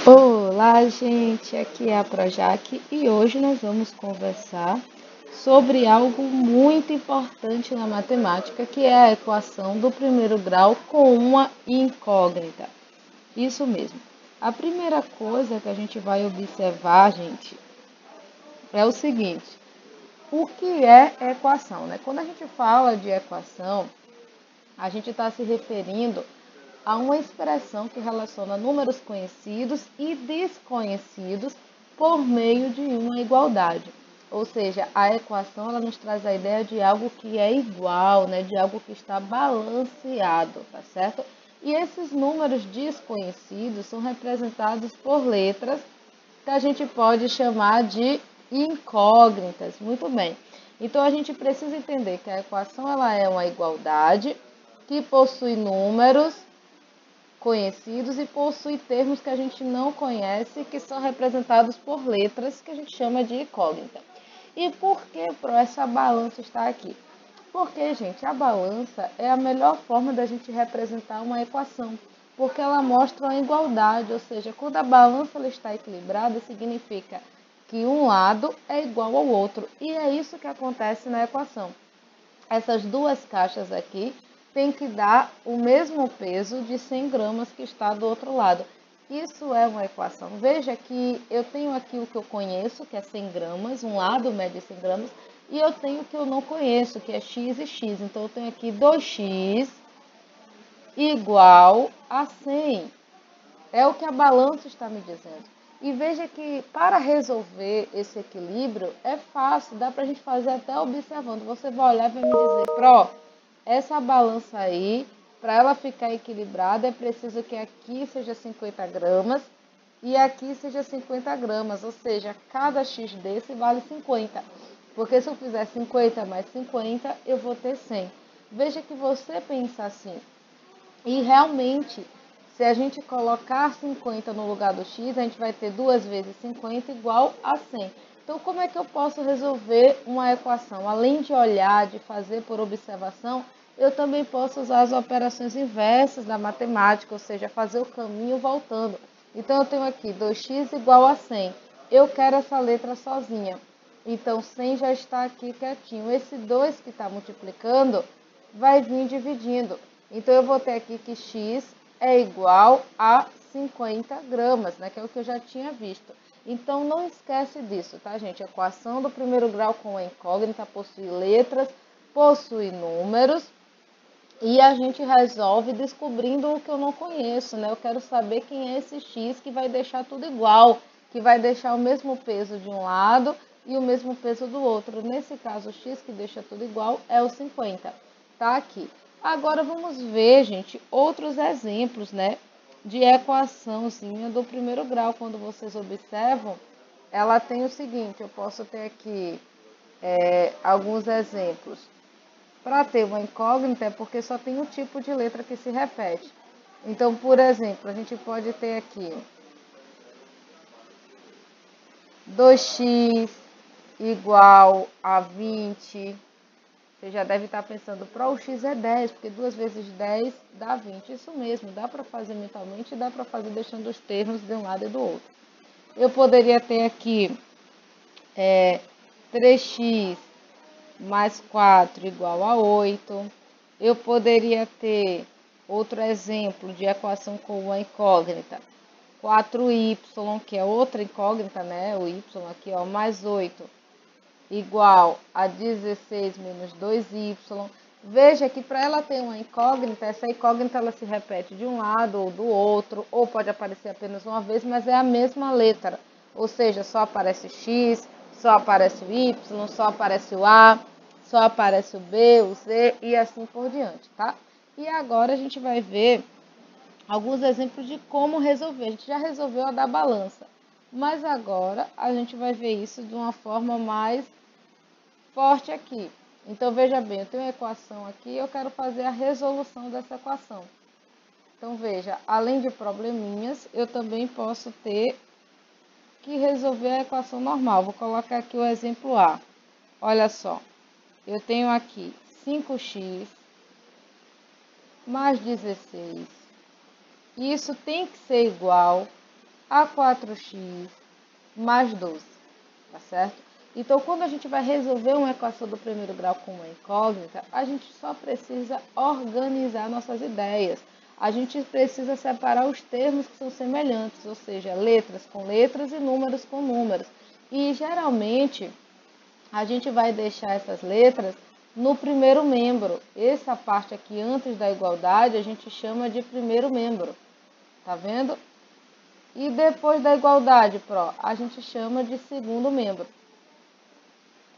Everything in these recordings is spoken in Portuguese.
Olá, gente, aqui é a Projac e hoje nós vamos conversar sobre algo muito importante na matemática, que é a equação do primeiro grau com uma incógnita. Isso mesmo. A primeira coisa que a gente vai observar, gente, é o seguinte: o que é equação, né? Quando a gente fala de equação, a gente está se referindo a uma expressão que relaciona números conhecidos e desconhecidos por meio de uma igualdade. Ou seja, a equação ela nos traz a ideia de algo que é igual, né? De algo que está balanceado, tá certo? E esses números desconhecidos são representados por letras que a gente pode chamar de incógnitas. Muito bem. Então a gente precisa entender que a equação ela é uma igualdade que possui números conhecidos e possui termos que a gente não conhece, que são representados por letras que a gente chama de incógnita. E por que essa balança está aqui? Porque, gente, a balança é a melhor forma da gente representar uma equação, porque ela mostra uma igualdade, ou seja, quando a balança ela está equilibrada, significa que um lado é igual ao outro, e é isso que acontece na equação. Essas duas caixas aqui tem que dar o mesmo peso de 100 gramas que está do outro lado. Isso é uma equação. Veja que eu tenho aqui o que eu conheço, que é 100 gramas, um lado mede 100 gramas, e eu tenho o que eu não conheço, que é x e x. Então, eu tenho aqui 2x igual a 100. É o que a balança está me dizendo. E veja que para resolver esse equilíbrio é fácil, dá para a gente fazer até observando. Você vai olhar e vai me dizer, Pro, essa balança aí, para ela ficar equilibrada, é preciso que aqui seja 50 gramas e aqui seja 50 gramas. Ou seja, cada x desse vale 50. Porque se eu fizer 50 mais 50, eu vou ter 100. Veja que você pensa assim. E realmente, se a gente colocar 50 no lugar do x, a gente vai ter 2 vezes 50 igual a 100. Então, como é que eu posso resolver uma equação? Além de olhar, de fazer por observação, eu também posso usar as operações inversas da matemática, ou seja, fazer o caminho voltando. Então, eu tenho aqui 2x igual a 100. Eu quero essa letra sozinha. Então, 100 já está aqui quietinho. Esse 2 que está multiplicando vai vir dividindo. Então, eu vou ter aqui que x é igual a 50 gramas, né? Que é o que eu já tinha visto. Então, não esquece disso, tá, gente? A equação do primeiro grau com a incógnita possui letras, possui números, e a gente resolve descobrindo o que eu não conheço, né? Eu quero saber quem é esse x que vai deixar tudo igual, que vai deixar o mesmo peso de um lado e o mesmo peso do outro. Nesse caso, o x que deixa tudo igual é o 50, tá aqui. Agora vamos ver, gente, outros exemplos, né, de equaçãozinha do primeiro grau. Quando vocês observam, ela tem o seguinte, eu posso ter aqui alguns exemplos. Para ter uma incógnita é porque só tem um tipo de letra que se repete. Então, por exemplo, a gente pode ter aqui 2x igual a 20. Você já deve estar pensando, o x é 10, porque 2 vezes 10 dá 20. Isso mesmo, dá para fazer mentalmente e dá para fazer deixando os termos de um lado e do outro. Eu poderia ter aqui 3x mais 4 igual a 8. Eu poderia ter outro exemplo de equação com uma incógnita. 4y, que é outra incógnita, né? O y aqui, ó, mais 8 igual a 16 menos 2y. Veja que para ela ter uma incógnita, essa incógnita ela se repete de um lado ou do outro, ou pode aparecer apenas uma vez, mas é a mesma letra. Ou seja, só aparece x, só aparece o y, só aparece o a, só aparece o b, o z e assim por diante, tá? E agora a gente vai ver alguns exemplos de como resolver. A gente já resolveu a da balança, mas agora a gente vai ver isso de uma forma mais forte aqui. Então, veja bem, eu tenho uma equação aqui, eu quero fazer a resolução dessa equação. Então, veja, além de probleminhas, eu também posso ter que resolver a equação normal. Vou colocar aqui o exemplo A. Olha só, eu tenho aqui 5x mais 16. Isso tem que ser igual a 4x mais 12, tá certo? Então, quando a gente vai resolver uma equação do primeiro grau com uma incógnita, a gente só precisa organizar nossas ideias. A gente precisa separar os termos que são semelhantes, ou seja, letras com letras e números com números. E, geralmente, a gente vai deixar essas letras no primeiro membro. Essa parte aqui, antes da igualdade, a gente chama de primeiro membro. Tá vendo? E depois da igualdade, a gente chama de segundo membro.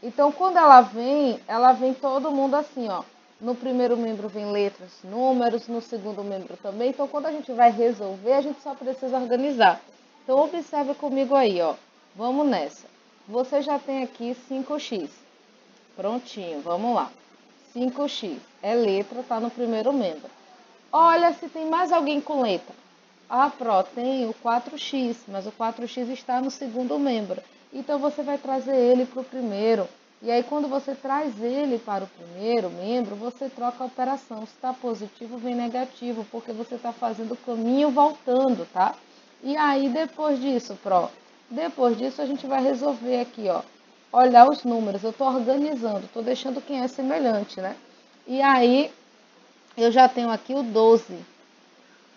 Então, quando ela vem todo mundo assim, ó. No primeiro membro vem letras, números, no segundo membro também. Então, quando a gente vai resolver, a gente só precisa organizar. Então, observe comigo aí, ó. Vamos nessa. Você já tem aqui 5x. Prontinho, vamos lá. 5x é letra, tá no primeiro membro. Olha se tem mais alguém com letra. Ah, tem o 4x, mas o 4x está no segundo membro. Então, você vai trazer ele para o primeiro. E aí, quando você traz ele para o primeiro membro, você troca a operação. Se está positivo, vem negativo, porque você está fazendo o caminho voltando, tá? E aí, depois disso, depois disso, a gente vai resolver aqui, ó. Olhar os números. Eu estou organizando, estou deixando quem é semelhante, né? E aí, eu já tenho aqui o 12.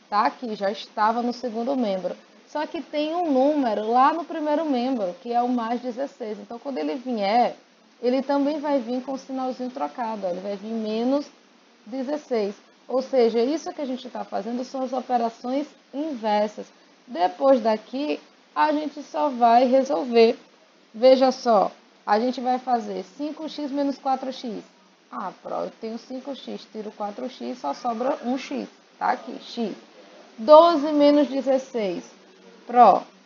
Tá? Aqui já estava no segundo membro. Só que tem um número lá no primeiro membro, que é o mais 16. Então, quando ele vier, ele também vai vir com o sinalzinho trocado. Ó, ele vai vir menos 16. Ou seja, isso que a gente está fazendo são as operações inversas. Depois daqui, a gente só vai resolver. Veja só, a gente vai fazer 5x menos 4x. Ah, eu tenho 5x, tiro 4x, só sobra 1x. Tá aqui, x. 12 menos 16.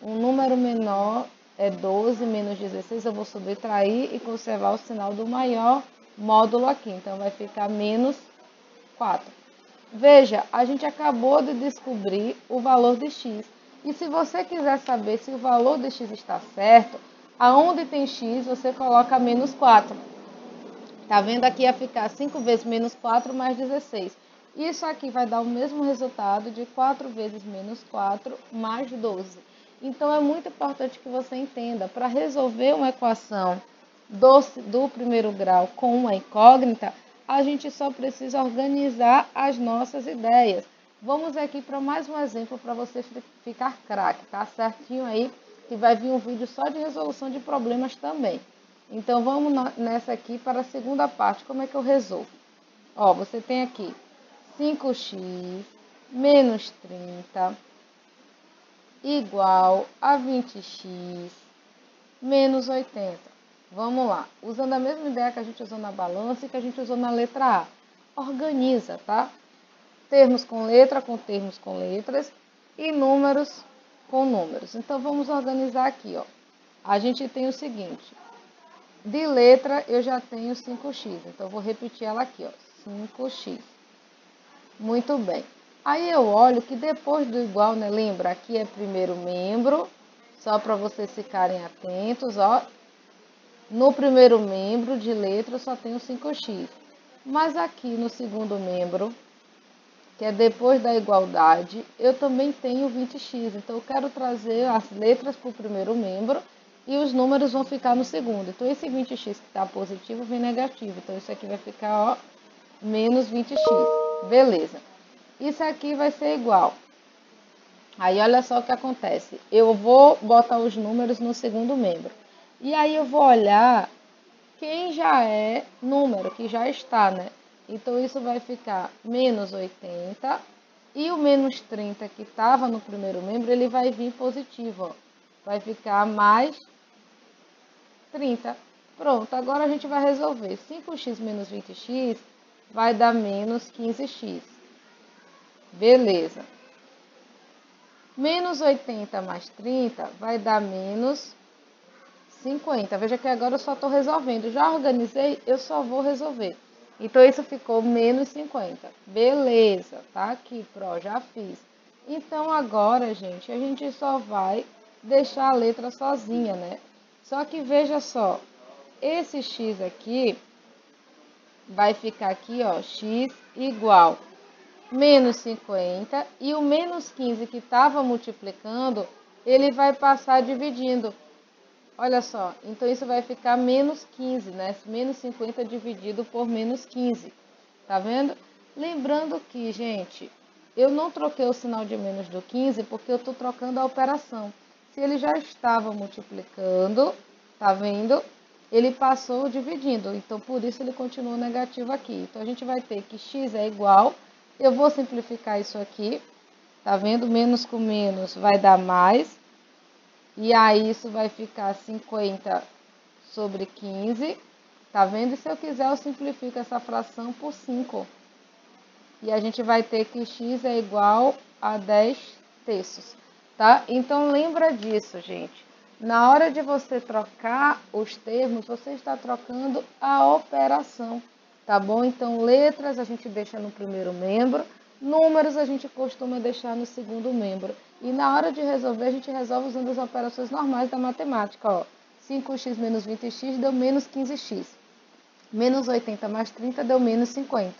Um número menor é 12 menos 16. Eu vou subtrair e conservar o sinal do maior módulo aqui. Então, vai ficar menos 4. Veja, a gente acabou de descobrir o valor de x. E se você quiser saber se o valor de x está certo, aonde tem x, você coloca menos 4. Tá vendo? Aqui ia ficar 5 vezes menos 4 mais 16. Isso aqui vai dar o mesmo resultado de 4 vezes menos 4 mais 12. Então, é muito importante que você entenda, para resolver uma equação do primeiro grau com uma incógnita, a gente só precisa organizar as nossas ideias. Vamos aqui para mais um exemplo para você ficar craque, tá certinho aí, que vai vir um vídeo só de resolução de problemas também. Então, vamos nessa aqui para a segunda parte, como é que eu resolvo? Ó, você tem aqui 5x menos 30 igual a 20x menos 80. Vamos lá. Usando a mesma ideia que a gente usou na balança e que a gente usou na letra A. Organiza, tá? Termos com letra com termos com letras e números com números. Então, vamos organizar aqui, ó. A gente tem o seguinte. De letra, eu já tenho 5x. Então, eu vou repetir ela aqui, ó. 5x. Muito bem. Aí eu olho que depois do igual, né? Lembra, aqui é primeiro membro, só para vocês ficarem atentos, ó. No primeiro membro de letra eu só tenho 5x. Mas aqui no segundo membro, que é depois da igualdade, eu também tenho 20x. Então eu quero trazer as letras para o primeiro membro e os números vão ficar no segundo. Então esse 20x que está positivo vem negativo. Então isso aqui vai ficar, ó, menos 20x. Beleza. Isso aqui vai ser igual. Aí, olha só o que acontece. Eu vou botar os números no segundo membro. E aí, eu vou olhar quem já é número, que já está, né? Então, isso vai ficar menos 80. E o menos 30, que estava no primeiro membro, ele vai vir positivo, ó. Vai ficar mais 30. Pronto, agora a gente vai resolver. 5x menos 20x vai dar menos 15x. Beleza. Menos 80 mais 30 vai dar menos 50. Veja que agora eu só estou resolvendo. Já organizei, eu só vou resolver. Então, isso ficou menos 50. Beleza, tá aqui, já fiz. Então, agora, gente, a gente só vai deixar a letra sozinha, né? Só que veja só, esse x aqui vai ficar aqui, ó, x igual menos 50, e o menos 15 que estava multiplicando ele vai passar dividindo. Olha só, então isso vai ficar menos 15, né? Menos 50 dividido por menos 15. Tá vendo? Lembrando que, gente, eu não troquei o sinal de menos do 15 porque eu estou trocando a operação. Se ele já estava multiplicando, tá vendo? Ele passou dividindo, então por isso ele continua negativo aqui. Então a gente vai ter que x é igual, eu vou simplificar isso aqui, tá vendo? Menos com menos vai dar mais, e aí isso vai ficar 50 sobre 15, tá vendo? E se eu quiser eu simplifico essa fração por 5. E a gente vai ter que x é igual a 10 terços, tá? Então lembra disso, gente. Na hora de você trocar os termos, você está trocando a operação, tá bom? Então letras a gente deixa no primeiro membro, números a gente costuma deixar no segundo membro. E na hora de resolver, a gente resolve usando as operações normais da matemática, ó. 5x menos 20x deu menos 15x. Menos 80 mais 30 deu menos 50.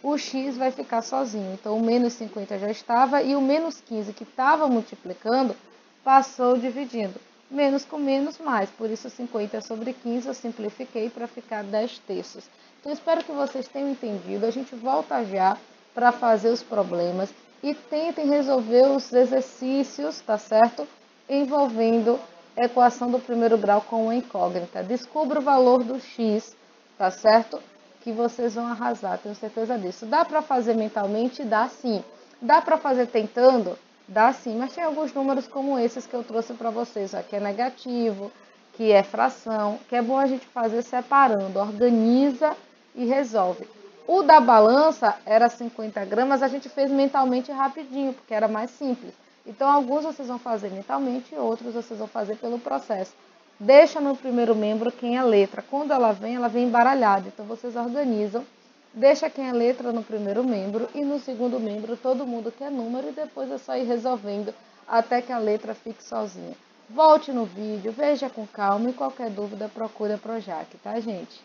O x vai ficar sozinho. Então, o menos 50 já estava e o menos 15 que estava multiplicando passou dividindo. Menos com menos, mais. Por isso, 50 sobre 15 eu simplifiquei para ficar 10 terços. Então, espero que vocês tenham entendido. A gente volta já para fazer os problemas e tentem resolver os exercícios, tá certo? Envolvendo a equação do primeiro grau com uma incógnita. Descubra o valor do x, tá certo? Que vocês vão arrasar, tenho certeza disso. Dá para fazer mentalmente? Dá sim. Dá para fazer tentando? Dá sim, mas tem alguns números como esses que eu trouxe para vocês, ó, que é negativo, que é fração, que é bom a gente fazer separando, organiza e resolve. O da balança era 50 gramas, a gente fez mentalmente rapidinho, porque era mais simples. Então, alguns vocês vão fazer mentalmente, outros vocês vão fazer pelo processo. Deixa no primeiro membro quem é letra. Quando ela vem embaralhada. Então, vocês organizam. Deixa quem é letra no primeiro membro e no segundo membro todo mundo que é número e depois é só ir resolvendo até que a letra fique sozinha. Volte no vídeo, veja com calma e qualquer dúvida procure a Projac, tá, gente?